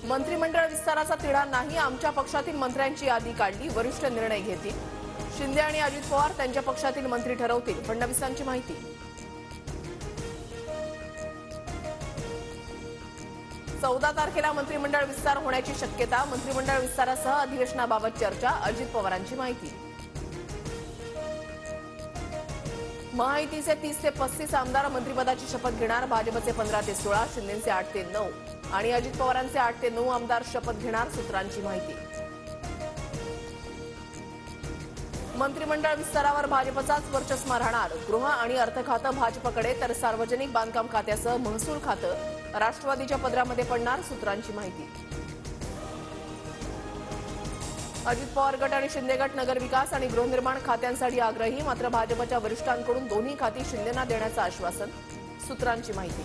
मंत्रिमंडळ विस्ताराचा तिढा नाही, आमच्या पक्षातील मंत्र्यांची यादी काढली, वरिष्ठ निर्णय घेतील. शिंदे आणि अजित पवार त्यांच्या पक्षातील मंत्री ठरवतील, फडणवीसांची माहिती. चौदा तारखेला मंत्रिमंडळ विस्तार होण्याची शक्यता, मंत्रिमंडळ विस्तारासह अधिवेशनाबाबत चर्चा, अजित पवारांची माहिती. महायुतीचे 30 ते 35 आमदार मंत्रिपदाची शपथ घेणार, भाजपचे 15 ते 16, शिंदेचे 8 ते 9 आणि अजित पवारांचे 8 ते 9 आमदार शपथ घेणार, सूत्रांची माहिती. मंत्रिमंडळ विस्तारावर भाजपचाच वर्चस्व राहणार, गृह आणि अर्थ खातं भाजपकडे तर सार्वजनिक बांधकाम खात्यासह महसूल खातं राष्ट्रवादीच्या पदरामध्ये पडणार, सूत्रांची माहिती. अजित पवार गट आणि शिंदे गट नगरविकास आणि गृहनिर्माण खात्यांसाठी आग्रही, मात्र भाजपच्या वरिष्ठांकडून दोन्ही खाती शिंदेंना देण्याचं आश्वासन, सूत्रांची माहिती.